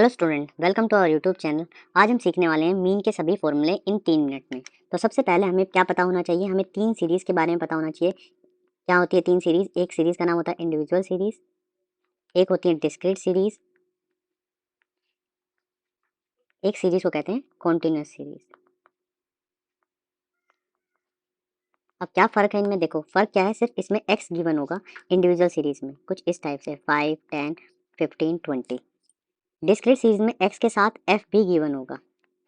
Hello student, welcome to our YouTube channel. आज हम सीखने वाले हैं मीन के सभी फॉर्मूले इन 3 मिनट में। तो सबसे पहले हमें क्या पता होना चाहिए, हमें 3 सीरीज़ के बारे में पता होना चाहिए। क्या होती है 3 सीरीज़? एक सीरीज़ का नाम होता है इंडिविजुअल सीरीज़, एक होती है डिस्क्रीट सीरीज़, एक सीरीज़ को कहते हैं कॉन्टिन्यूस सीरीज़। अब क्या फ़र्क है इनमें? देखो फ़र्क क्या है, सिर्फ इसमें एक्स गिवन होगा इंडिविजुअल सीरीज़ में, कुछ इस टाइप से 5, 10, 15, 20। डिस्क्रीट सीरीज़ में एक्स के साथ एफ भी गिवन होगा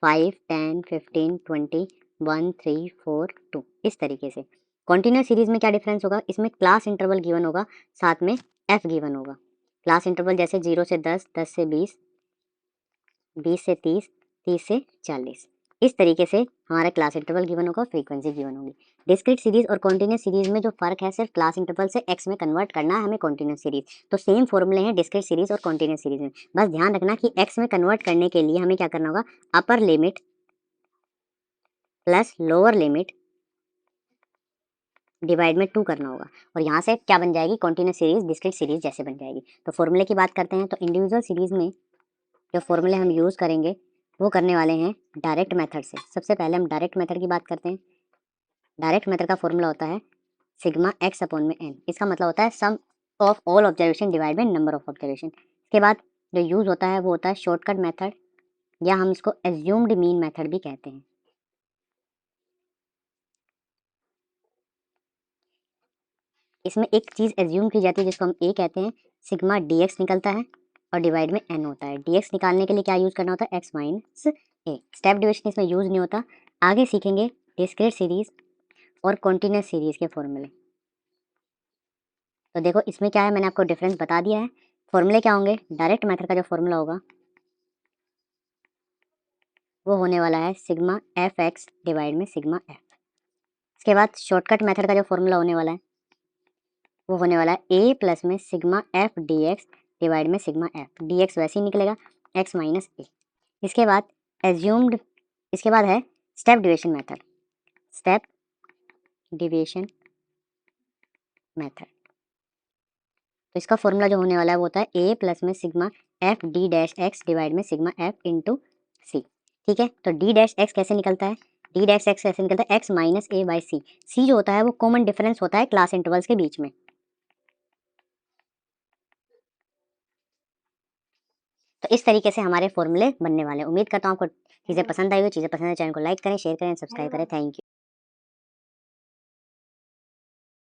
5, 10, 15, 20, 1, 3, 4, 2, इस तरीके से। कॉन्टिन्यूस सीरीज़ में क्या डिफरेंस होगा, इसमें क्लास इंटरवल गिवन होगा, साथ में एफ गिवन होगा। क्लास इंटरवल जैसे 0 से 10, 10 से 20, 20 से 30, 30 से 40, इस तरीके से हमारा क्लास इंटरवल गिवन होगा, फ्रीक्वेंसी गिवन होगी। डिस्क्रीट सीरीज और कॉन्टिन्यूस सीरीज में जो फर्क है, सिर्फ क्लास इंटरवल से एक्स में कन्वर्ट करना है हमें कॉन्टिन्यूस सीरीज। तो सेम फॉर्मूले हैं डिस्क्रीट सीरीज और कॉन्टिन्यूस सीरीज में, बस ध्यान रखना कि एक्स में कन्वर्ट करने के लिए हमें क्या करना होगा, upper limit plus lower limit divide में 2 करना होगा, और यहाँ से क्या बन जाएगी, कॉन्टिन्यूस सीरीज डिस्क्रीट सीरीज जैसे बन जाएगी। तो फॉर्मूले की बात करते हैं, तो इंडिविजुअल सीरीज में जो फॉर्मूले हम यूज़ करेंगे वो करने वाले हैं डायरेक्ट मेथड से। सबसे पहले हम डायरेक्ट मेथड की बात करते हैं। डायरेक्ट मेथड का फॉर्मूला होता है सिग्मा एक्स अपॉन में एन। इसका मतलब होता है sum of all observation divide by number of observation. इसके बाद जो यूज़ होता है वो होता है शॉर्टकट मेथड, या हम इसको एज्यूम्ड मीन मेथड भी कहते हैं। इसमें एक चीज़ एज्यूम की जाती है जिसको हम ए कहते हैं। सिग्मा डी एक्स निकलता है और डिवाइड में एन होता है। डी एक्स निकालने के लिए क्या यूज़ करना होता है, एक्स माइनस ए। स्टेप डिविजन इसमें यूज़ नहीं होता। आगे सीखेंगे डिस्क्रीट सीरीज और कॉन्टिन्यूस सीरीज के फॉर्मूले। तो देखो इसमें क्या है, मैंने आपको डिफरेंस बता दिया है। फॉर्मूले क्या होंगे, डायरेक्ट मेथड का जो फॉर्मूला होगा वो होने वाला है सिग्मा एफ एक्स डिवाइड में सिग्मा एफ। इसके बाद शॉर्टकट मेथड का जो फॉर्मूला होने वाला है वो होने वाला है ए प्लस में sigma F D x divide में सिग्मा एफ। डी एक्स वैसे ही निकलेगा, एक्स माइनस ए। इसके बाद एज्यूम्ड, इसके बाद है step deviation method. Step deviation method, तो इसका फॉर्मूला जो होने वाला है वो होता है ए प्लस में sigma F D dash x divide में सिग्मा एफ इंटू सी। ठीक है, तो डी डैश एक्स कैसे निकलता है, डी डैश एक्स कैसे निकलता है, एक्स माइनस ए बाई सी। सी जो होता है वो कॉमन डिफरेंस होता है क्लास इंटरवल्स के बीच में। तो इस तरीके से हमारे फॉर्मूले बनने वाले हैं। उम्मीद करता हूँ आपको चीज़ें पसंद आई हो। चीज़ें पसंद है चैनल को लाइक करें, शेयर करें, सब्सक्राइब करें। Thank you.